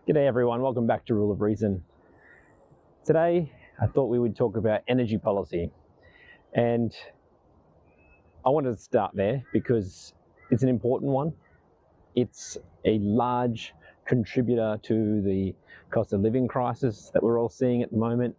G'day everyone, welcome back to Rule of Reason. Today I thought we would talk about energy policy, and I wanted to start there because it's an important one. It's a large contributor to the cost of living crisis that we're all seeing at the moment,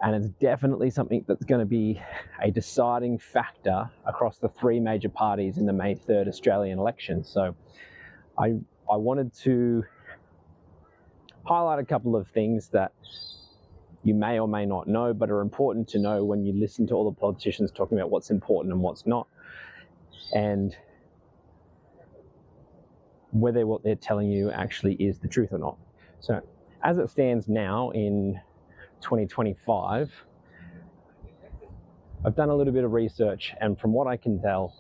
and it's definitely something that's going to be a deciding factor across the three major parties in the May 3rd Australian election. So I wanted to highlight a couple of things that you may or may not know, but are important to know when you listen to all the politicians talking about what's important and what's not, and whether what they're telling you actually is the truth or not. So as it stands now in 2025, I've done a little bit of research, and from what I can tell,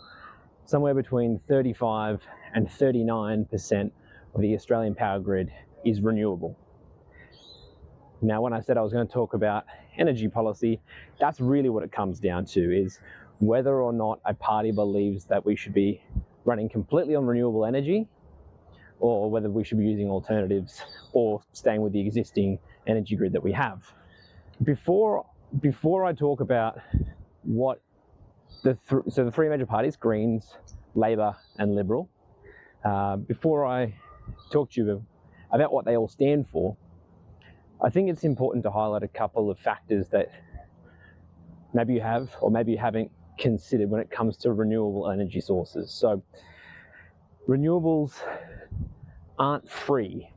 somewhere between 35 and 39% of the Australian power grid is renewable. Now, when I said I was going to talk about energy policy, that's really what it comes down to, is whether or not a party believes that we should be running completely on renewable energy, or whether we should be using alternatives or staying with the existing energy grid that we have. Before I talk about what the three major parties, Greens, Labor and Liberal, before I talk to you about what they all stand for, I think it's important to highlight a couple of factors that maybe you have or maybe you haven't considered when it comes to renewable energy sources. So renewables aren't free,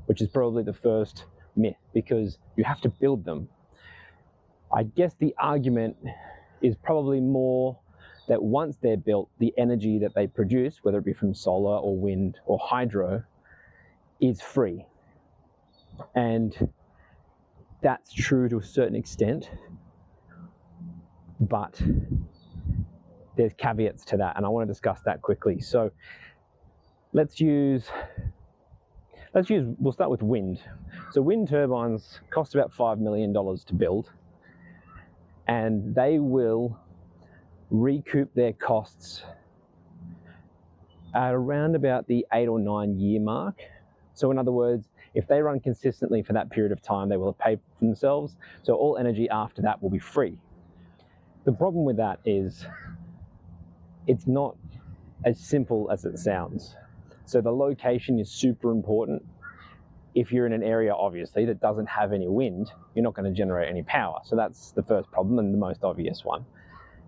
which is probably the first myth, because you have to build them. I guess the argument is probably more that once they're built, the energy that they produce, whether it be from solar or wind or hydro, is free. And that's true to a certain extent, but there's caveats to that, and I want to discuss that quickly. So we'll start with wind. So wind turbines cost about $5 million to build, and they will recoup their costs at around about the 8 or 9 year mark. So in other words, if they run consistently for that period of time, they will have paid for themselves. So all energy after that will be free. The problem with that is it's not as simple as it sounds. So the location is super important. If you're in an area, obviously, that doesn't have any wind, you're not going to generate any power. So that's the first problem and the most obvious one.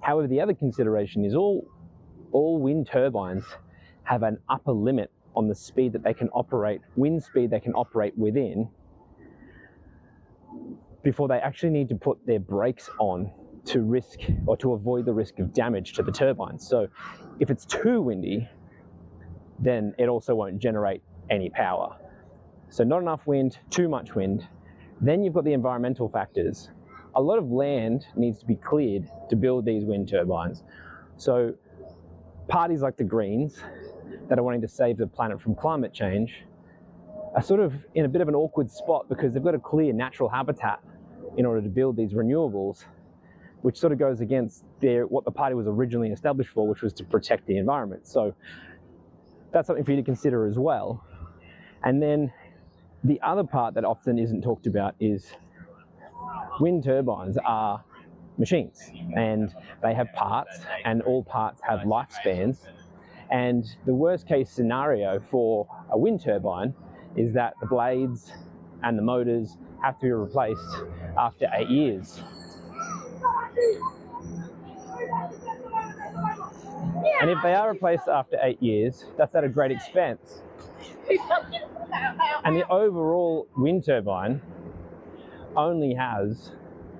However, the other consideration is all wind turbines have an upper limit on the speed that they can operate, wind speed they can operate within, before they actually need to put their brakes on to risk or to avoid the risk of damage to the turbines. So if it's too windy, then it also won't generate any power. So not enough wind, too much wind. Then you've got the environmental factors. A lot of land needs to be cleared to build these wind turbines. So parties like the Greens that are wanting to save the planet from climate change are sort of in a bit of an awkward spot, because they've got to clear natural habitat in order to build these renewables, which sort of goes against what the party was originally established for, which was to protect the environment. So that's something for you to consider as well. And then the other part that often isn't talked about is wind turbines are machines, and they have parts, and all parts have lifespans. And the worst case scenario for a wind turbine is that the blades and the motors have to be replaced after 8 years. And if they are replaced after 8 years, that's at a great expense. And the overall wind turbine only has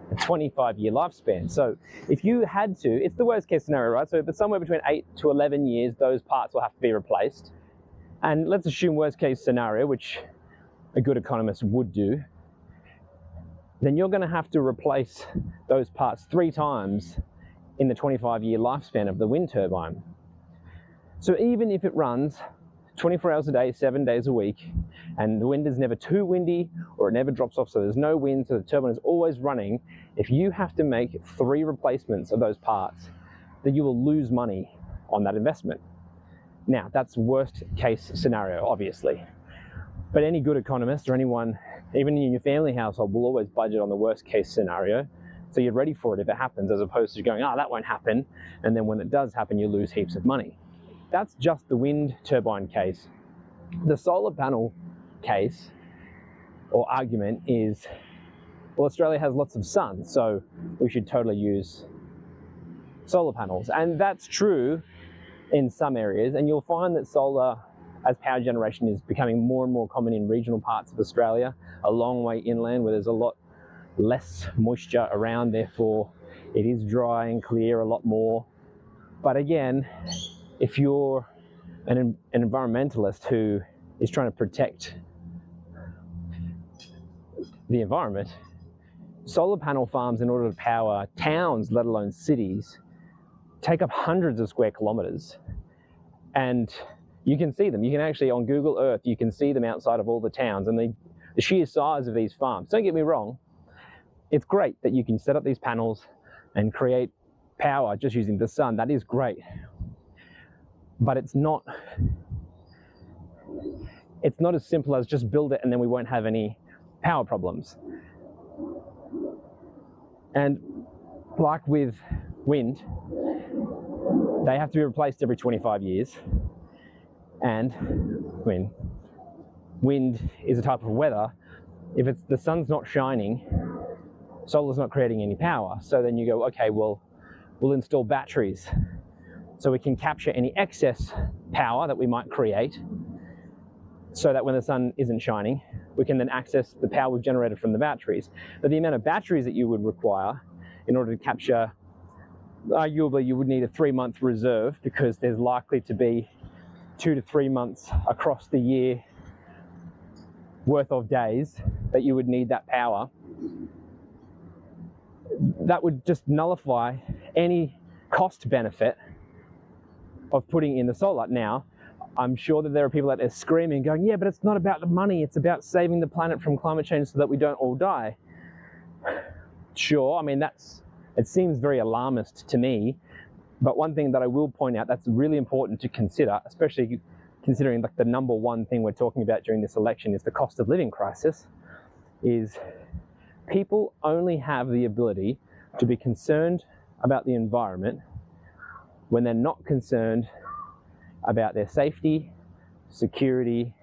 a 25-year lifespan. So if you had to, it's the worst case scenario, right? So if it's somewhere between 8 to 11 years, those parts will have to be replaced. And let's assume worst case scenario, which a good economist would do, then you're going to have to replace those parts 3 times in the 25-year lifespan of the wind turbine. So even if it runs 24 hours a day, 7 days a week, and the wind is never too windy or it never drops off, so there's no wind, so the turbine is always running, if you have to make 3 replacements of those parts, then you will lose money on that investment. Now, that's worst case scenario, obviously. But any good economist or anyone, even in your family household, will always budget on the worst case scenario. So you're ready for it if it happens, as opposed to going, oh, that won't happen. And then when it does happen, you lose heaps of money. That's just the wind turbine case. The solar panel case or argument is, well, Australia has lots of sun, so we should totally use solar panels. And that's true in some areas, and you'll find that solar as power generation is becoming more and more common in regional parts of Australia, a long way inland where there's a lot less moisture around, therefore it is dry and clear a lot more. But again, if you're an environmentalist who is trying to protect the environment, solar panel farms, in order to power towns, let alone cities, take up hundreds of square kilometers. And you can see them. You can actually, on Google Earth, you can see them outside of all the towns, and the sheer size of these farms. Don't get me wrong, it's great that you can set up these panels and create power just using the sun. That is great. But it's not as simple as just build it and then we won't have any power problems. And like with wind, they have to be replaced every 25 years. And wind is a type of weather. If the sun's not shining, solar's not creating any power. So then you go, okay, well, we'll install batteries so we can capture any excess power that we might create, so that when the sun isn't shining, we can then access the power we've generated from the batteries. But the amount of batteries that you would require in order to capture, arguably you would need a 3-month reserve, because there's likely to be 2 to 3 months across the year worth of days that you would need that power. That would just nullify any cost benefit of putting in the solar. Now, I'm sure that there are people out there screaming, going, yeah, but it's not about the money, it's about saving the planet from climate change so that we don't all die. Sure, I mean, it seems very alarmist to me, but one thing that I will point out that's really important to consider, especially considering like the number one thing we're talking about during this election is the cost of living crisis, is people only have the ability to be concerned about the environment when they're not concerned about their safety, security,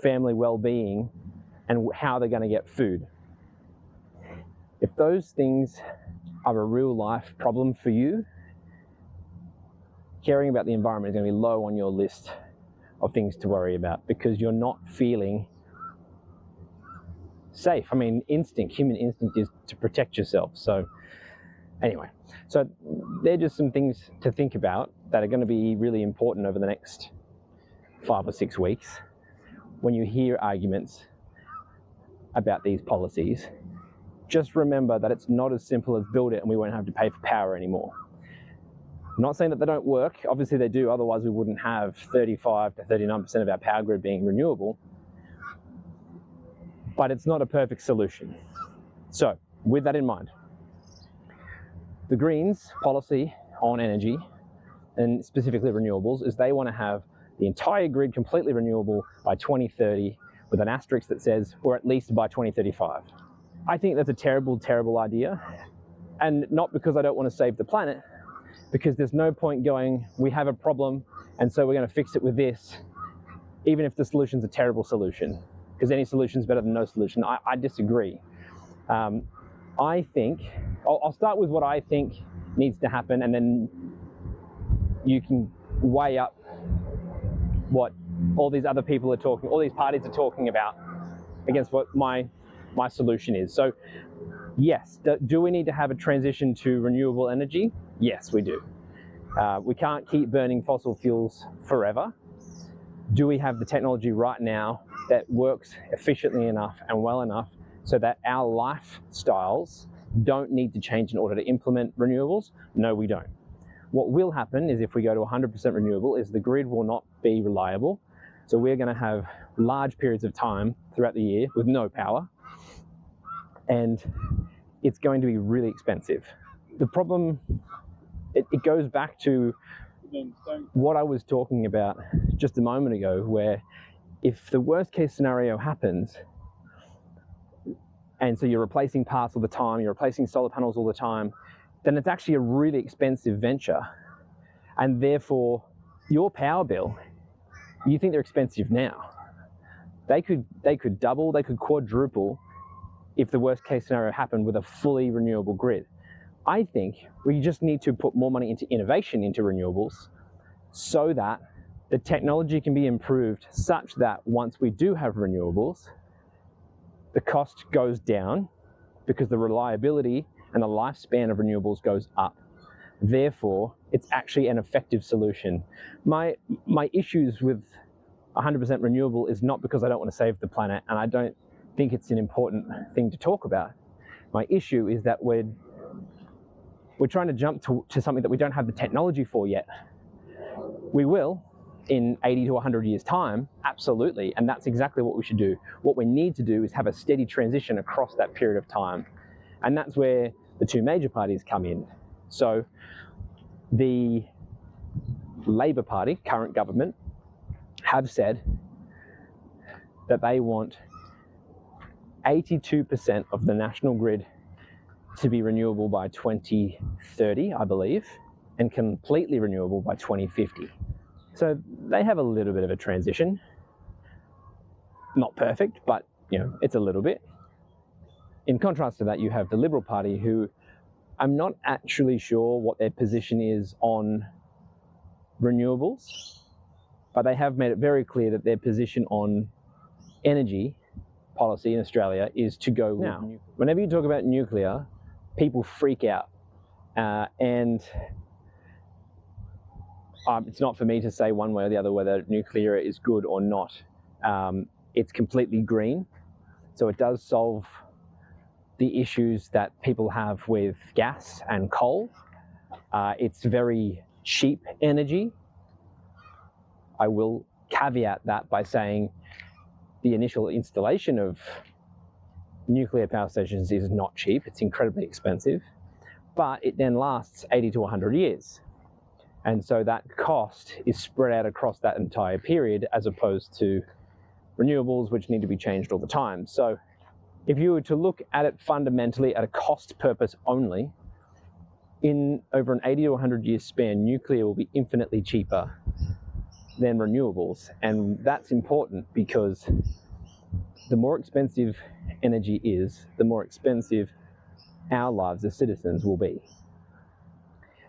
family well-being, and how they're going to get food. If those things are a real life problem for you, caring about the environment is going to be low on your list of things to worry about, because you're not feeling safe. I mean, human instinct is to protect yourself. So anyway, so they're just some things to think about that are going to be really important over the next 5 or 6 weeks when you hear arguments about these policies. Just remember that it's not as simple as build it and we won't have to pay for power anymore. I'm not saying that they don't work. Obviously they do, otherwise we wouldn't have 35 to 39% of our power grid being renewable. But it's not a perfect solution. So, with that in mind, the Greens' policy on energy, and specifically renewables, is they want to have the entire grid completely renewable by 2030, with an asterisk that says, or at least by 2035. I think that's a terrible, terrible idea. And not because I don't want to save the planet, because there's no point going, we have a problem, and so we're going to fix it with this, even if the solution's a terrible solution, because any solution's better than no solution. I disagree. I think, I'll start with what I think needs to happen, and then you can weigh up what all these other people are talking, all these parties are talking about against what my solution is. So yes, do we need to have a transition to renewable energy? Yes, we do. We can't keep burning fossil fuels forever. Do we have the technology right now that works efficiently enough and well enough so that our lifestyles don't need to change in order to implement renewables? No, we don't. What will happen is if we go to 100% renewable is the grid will not be reliable. So we're going to have large periods of time throughout the year with no power, and it's going to be really expensive. The problem, it goes back to what I was talking about just a moment ago, where if the worst case scenario happens, and so you're replacing parts all the time, you're replacing solar panels all the time, then it's actually a really expensive venture. And therefore, your power bill, you think they're expensive now. They could double, they could quadruple if the worst case scenario happened with a fully renewable grid. I think we just need to put more money into innovation into renewables so that the technology can be improved such that once we do have renewables, the cost goes down because the reliability and the lifespan of renewables goes up. Therefore, it's actually an effective solution. My issues with 100% renewable is not because I don't want to save the planet, and I don't think it's an important thing to talk about. My issue is that we're trying to jump to something that we don't have the technology for yet. We will in 80 to 100 years' time, absolutely, and that's exactly what we should do. What we need to do is have a steady transition across that period of time, and that's where the two major parties come in. So the Labor Party, current government, have said that they want 82% of the national grid to be renewable by 2030, I believe, and completely renewable by 2050. So they have a little bit of a transition. Not perfect, but it's a little bit. In contrast to that, you have the Liberal Party, who I'm not actually sure what their position is on renewables, but they have made it very clear that their position on energy policy in Australia is to go now. Whenever you talk about nuclear, people freak out, and it's not for me to say one way or the other whether nuclear is good or not. It's completely green, so it does solve the issues that people have with gas and coal. It's very cheap energy. I will caveat that by saying the initial installation of nuclear power stations is not cheap. It's incredibly expensive, but it then lasts 80 to 100 years. And so that cost is spread out across that entire period, as opposed to renewables, which need to be changed all the time. So if you were to look at it fundamentally at a cost purpose only, in over an 80 to 100 year span, nuclear will be infinitely cheaper than renewables. And that's important because the more expensive energy is, the more expensive our lives as citizens will be.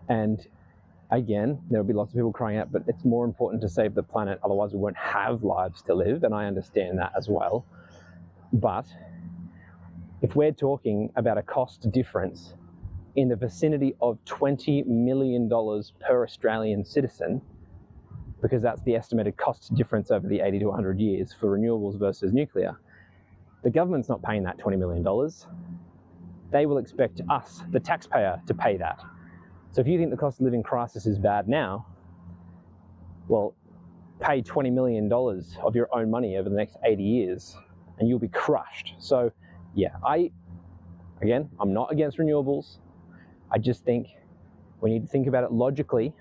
And again, there'll be lots of people crying out, but it's more important to save the planet, otherwise we won't have lives to live, and I understand that as well. But if we're talking about a cost difference in the vicinity of $20 million per Australian citizen, because that's the estimated cost difference over the 80 to 100 years for renewables versus nuclear, the government's not paying that $20 million. They will expect us, the taxpayer, to pay that. So if you think the cost of living crisis is bad now, well, pay $20 million of your own money over the next 80 years and you'll be crushed. So yeah, I'm not against renewables. I just think we need to think about it logically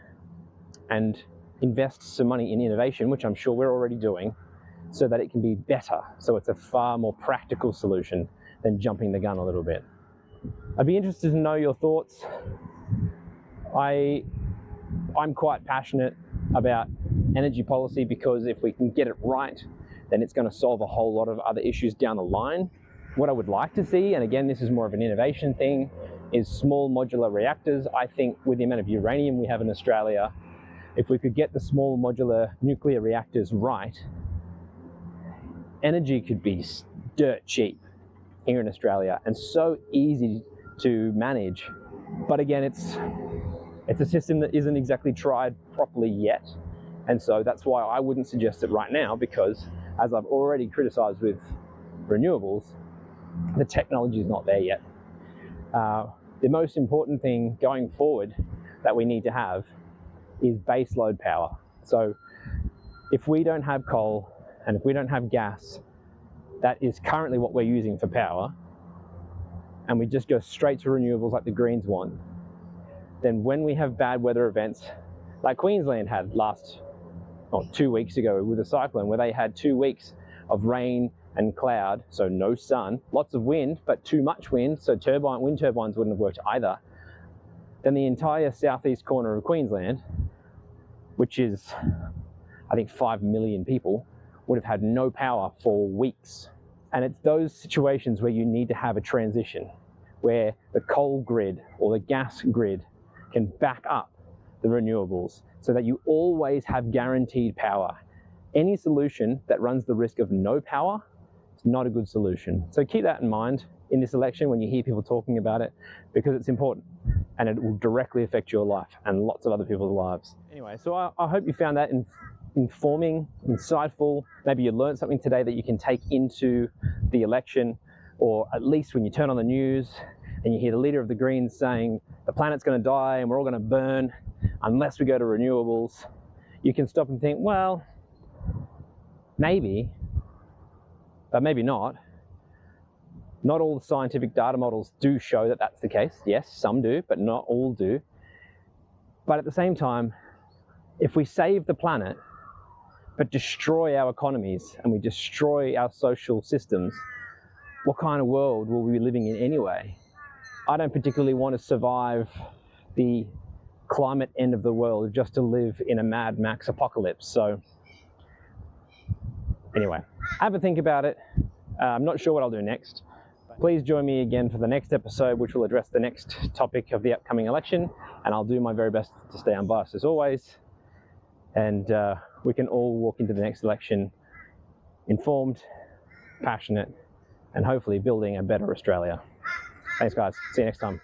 and invest some money in innovation, which I'm sure we're already doing, so that it can be better. So it's a far more practical solution than jumping the gun a little bit. I'd be interested to know your thoughts. I'm quite passionate about energy policy because if we can get it right, then it's going to solve a whole lot of other issues down the line. What I would like to see, and again, this is more of an innovation thing, is small modular reactors. I think with the amount of uranium we have in Australia, if we could get the small modular nuclear reactors right, energy could be dirt cheap here in Australia and so easy to manage. But again, it's a system that isn't exactly tried properly yet. And so that's why I wouldn't suggest it right now, because as I've already criticized with renewables, the technology is not there yet. The most important thing going forward that we need to have is base load power. So if we don't have coal and if we don't have gas, that is currently what we're using for power, and we just go straight to renewables like the Greens want, then when we have bad weather events like Queensland had last 2 weeks ago with a cyclone where they had 2 weeks of rain and cloud, so no sun, lots of wind, but too much wind, so wind turbines wouldn't have worked either. Then the entire southeast corner of Queensland, which is, I think, 5 million people, would have had no power for weeks. And it's those situations where you need to have a transition, where the coal grid or the gas grid can back up the renewables so that you always have guaranteed power. Any solution that runs the risk of no power is not a good solution. So keep that in mind in this election when you hear people talking about it, because it's important and it will directly affect your life and lots of other people's lives. Anyway, so I hope you found that informing, insightful. Maybe you learned something today that you can take into the election, or at least when you turn on the news and you hear the leader of the Greens saying the planet's going to die and we're all going to burn unless we go to renewables, you can stop and think, well, maybe, but maybe not. Not all the scientific data models do show that that's the case. Yes, some do, but not all do. But at the same time, if we save the planet but destroy our economies and we destroy our social systems, what kind of world will we be living in anyway? I don't particularly want to survive the climate end of the world just to live in a Mad Max apocalypse. So anyway, have a think about it. I'm not sure what I'll do next. Please join me again for the next episode, which will address the next topic of the upcoming election, and I'll do my very best to stay unbiased as always. And we can all walk into the next election informed, passionate, and hopefully building a better Australia. Thanks, guys. See you next time.